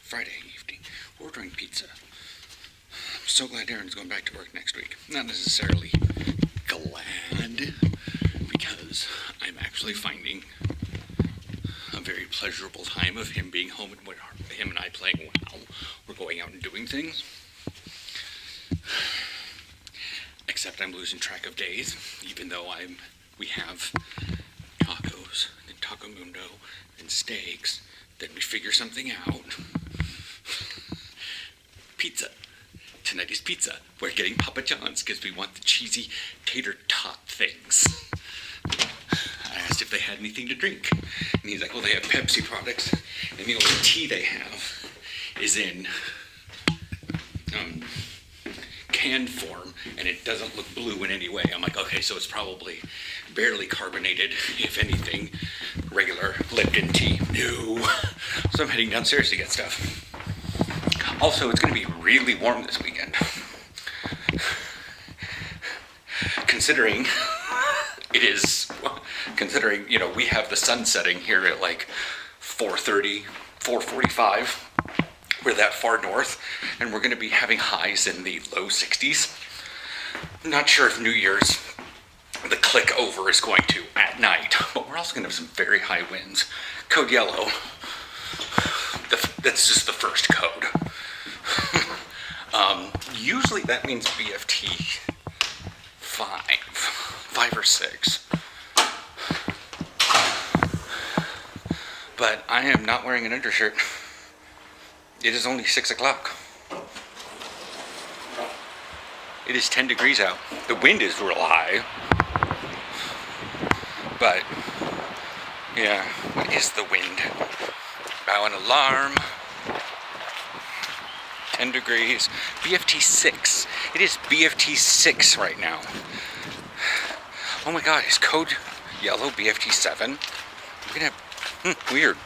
Friday evening, ordering pizza. I'm so glad Aaron's going back to work next week. Not necessarily glad, because I'm actually finding a very pleasurable time of him being home and him and I playing WoW. We're going out and doing things. Except I'm losing track of days, even though we have tacos and Taco Mundo and steaks. Then we figure something out. Pizza. Tonight is pizza. We're getting Papa John's because we want the cheesy tater tot things. I asked if they had anything to drink. And he's like, well, they have Pepsi products. And the only tea they have is in canned form. And it doesn't look blue in any way. I'm like, okay, so it's probably barely carbonated, if anything. Regular Lipton tea. No. So I'm heading downstairs to get stuff. Also, it's going to be really warm this weekend. Considering we have the sun setting here at like 4:30, 4:45. We're that far north, and we're going to be having highs in the low 60s. I'm not sure if New Year's, the click over is going to at night, but we're also going to have some very high winds. Code yellow. That's just the first code. Usually that means BFT 5 or 6. But I am not wearing an undershirt. It is only 6 o'clock. It is 10 degrees out. The wind is real high. But, yeah, what is the wind? Bow an alarm. 10 degrees. BFT 6. It is BFT 6 right now. Oh my god, is code yellow BFT 7? We're gonna have, weird.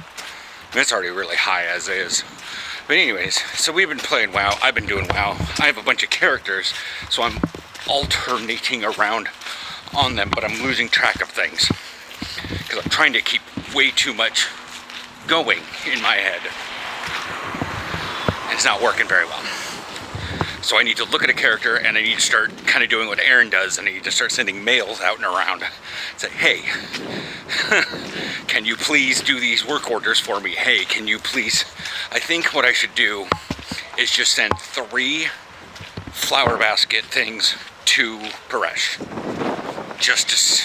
That's already really high as is. But anyways, so we've been playing WoW. I've been doing WoW. I have a bunch of characters, so I'm alternating around on them, but I'm losing track of things. Because I'm trying to keep way too much going in my head. And it's not working very well. So I need to look at a character, and I need to start kind of doing what Aaron does, and I need to start sending mails out and around. Say, hey, can you please do these work orders for me? Hey, can you please? I think what I should do is just send 3 flower basket things to Paresh. Just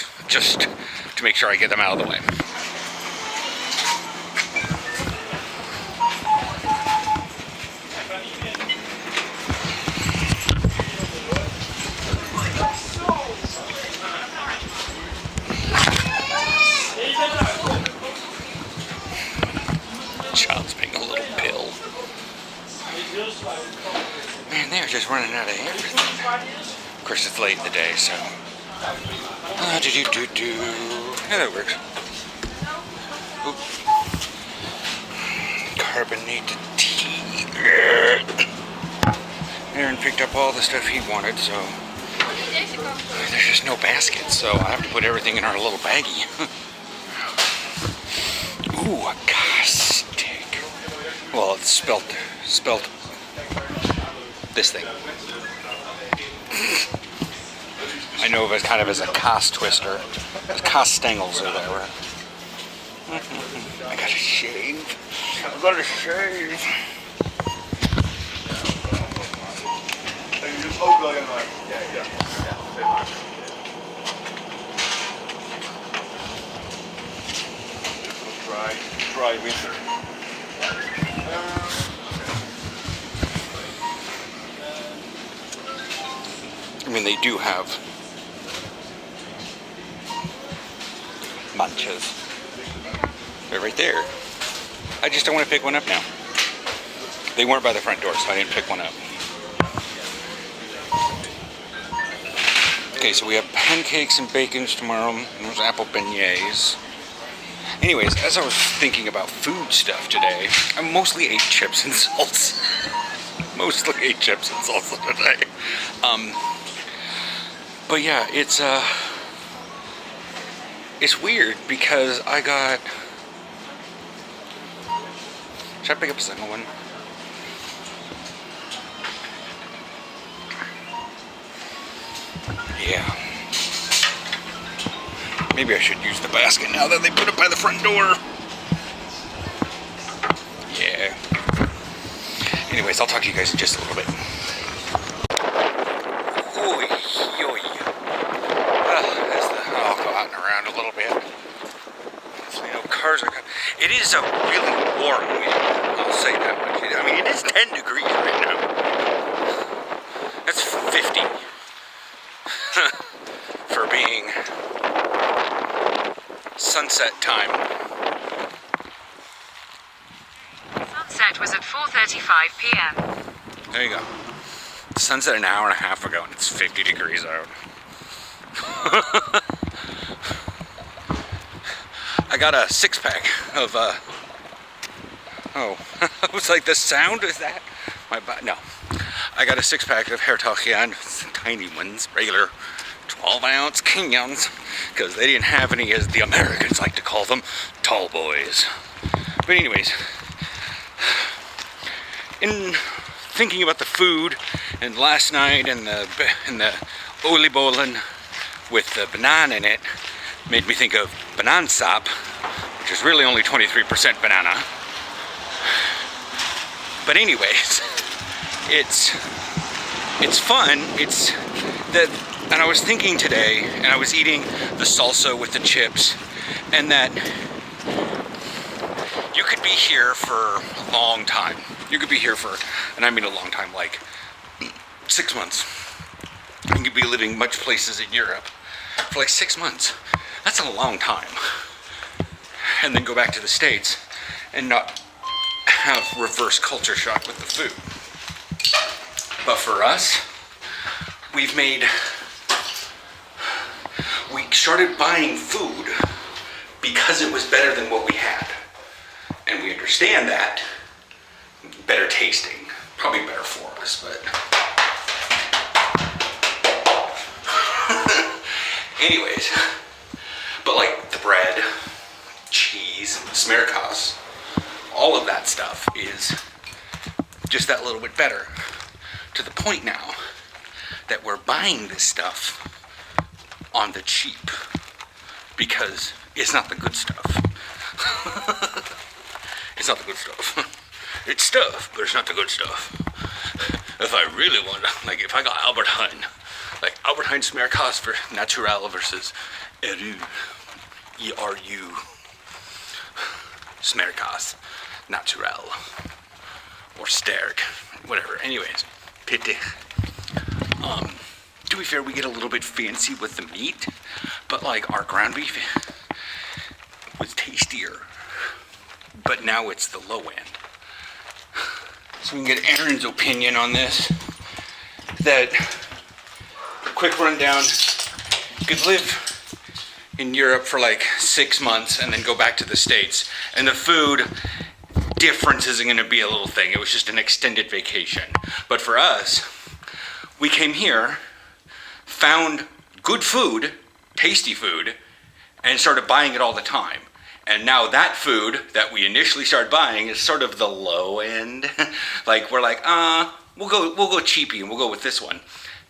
to make sure I get them out of the way. Child's being a little pill. Man, they're just running out of everything. Of course, it's late in the day, so. Yeah, that works. Oop. Carbonated tea. Aaron picked up all the stuff he wanted, so. There's just no basket, so I have to put everything in our little baggie. Ooh, a caustic. Well, it's spelt this thing. I know of it kind of as a cost twister, as cost stangles or whatever. I gotta shave. Dry winter. I mean, they do have manchas. They're right there. I just don't want to pick one up now. They weren't by the front door, so I didn't pick one up. Okay, so we have pancakes and bacons tomorrow, and there's apple beignets. Anyways, as I was thinking about food stuff today, I mostly ate chips and salsa. Mostly ate chips and salsa today. But yeah, it's weird because I got Should I pick up a second one? Yeah. Maybe I should use the basket now that they put it by the front door. Yeah. Anyways, I'll talk to you guys in just a little bit. Oy, oy. I'll go out and around a little bit. So, cars are good. It is a really warm week. I'll say that much. I mean, it is 10 degrees right now. That's 50 for being sunset time. Sunset was at 4:35 p.m. There you go. Sunset an hour and a half ago, and it's 50 degrees out. I got a 6-pack of, it was like the sound, is that? No. I got a 6-pack of Hertogian, tiny ones, regular 12-ounce canyons, because they didn't have any, as the Americans like to call them, tall boys. But anyways, in thinking about the food, and last night, and the oliebolen with the banana in it, made me think of banana sap, which is really only 23% banana. But anyways, it's fun. And I was thinking today, and I was eating the salsa with the chips, and that you could be here for a long time. You could be here for, and I mean a long time, like 6 months. You could be living much places in Europe for like 6 months. That's a long time. And then go back to the States and not have reverse culture shock with the food. But for us, we started buying food because it was better than what we had. And we understand that. Better tasting. Probably better for us, but... Anyways, but like the bread, cheese, smerkas, all of that stuff is just that little bit better, to the point now that we're buying this stuff on the cheap because it's not the good stuff. It's not the good stuff. It's stuff, but it's not the good stuff. If I really want to, like if I got Albert Heijn, like Albert Heijn smerkas for Natural versus Eru, E-R-U, smerkas, Natural, or Sterk, whatever. Anyways, pity. To be fair, we get a little bit fancy with the meat, but like our ground beef was tastier, but now it's the low end. So we can get Aaron's opinion on this. That, quick rundown, you could live in Europe for like 6 months and then go back to the States, and the food difference isn't going to be a little thing. It was just an extended vacation. But for us, we came here, found good food, tasty food, and started buying it all the time. And now that food that we initially started buying is sort of the low end. Like we're like, we'll go cheapy and we'll go with this one.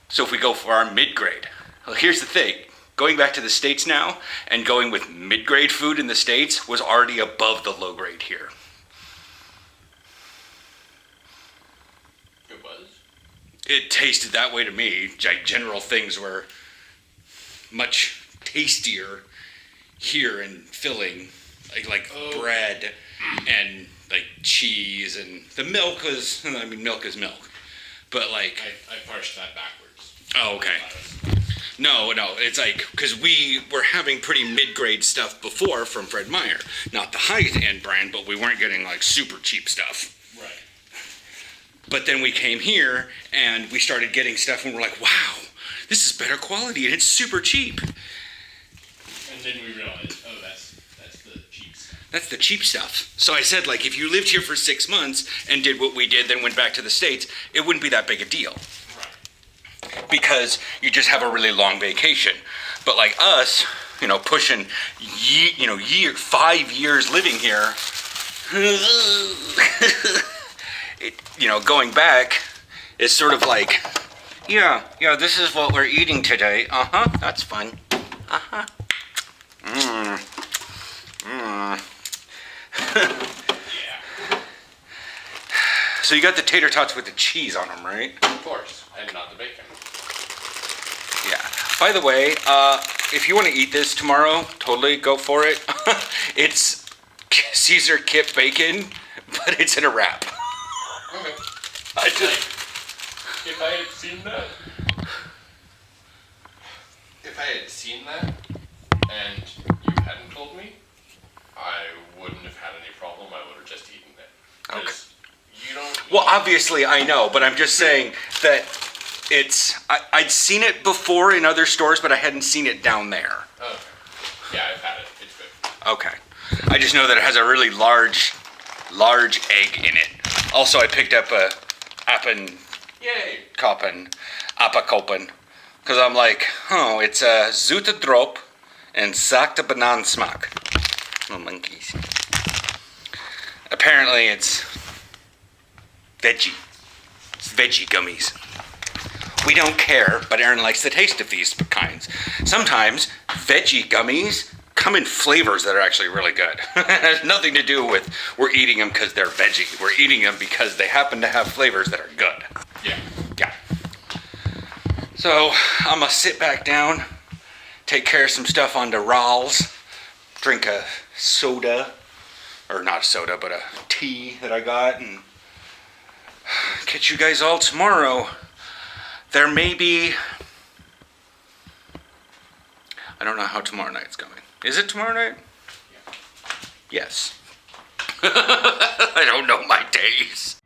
So if we go for our mid-grade, well, here's the thing. Going back to the States now and going with mid-grade food in the States was already above the low grade here. It was? It tasted that way to me. Like general things were much tastier here and filling, like bread and like cheese, and the milk was, I mean, milk is milk, but like I parsed that backwards. Oh, okay. No, it's like, because we were having pretty mid-grade stuff before from Fred Meyer. Not the high-end brand, but we weren't getting like super cheap stuff. Right. But then we came here and we started getting stuff and we're like, wow, this is better quality and it's super cheap. And then we realized, oh, that's the cheap stuff. That's the cheap stuff. So I said, like, if you lived here for 6 months and did what we did, then went back to the States, it wouldn't be that big a deal. Because you just have a really long vacation. But like us, pushing 5 years living here, Going back is sort of like, yeah, this is what we're eating today. That's fun. Yeah. So you got the tater tots with the cheese on them, right? Of course. And not the bacon. Yeah. By the way, if you want to eat this tomorrow, totally go for it. It's Caesar kit bacon, but it's in a wrap. Okay. I just, If I had seen that, and you hadn't told me, I wouldn't have had any problem. I would have just eaten it. 'Cause you don't. well, obviously I know, but I'm just saying that I'd seen it before in other stores, but I hadn't seen it down there. Okay. Yeah, I've had it. It's good. Okay. I just know that it has a really large egg in it. Also, I picked up a Yay. Appenkoppen, because I'm like, oh, it's a zoete drop and zachte banaansmaak. Oh, monkeys. Apparently, it's veggie. It's veggie gummies. We don't care, but Aaron likes the taste of these kinds. Sometimes veggie gummies come in flavors that are actually really good. It has nothing to do with we're eating them because they're veggie. We're eating them because they happen to have flavors that are good. Yeah. Yeah. So I'm gonna sit back down, take care of some stuff on the Ralls, drink a soda, or not a soda, but a tea that I got, and catch you guys all tomorrow. There may be, I don't know how tomorrow night's going. Is it tomorrow night? Yeah. Yes. I don't know my days.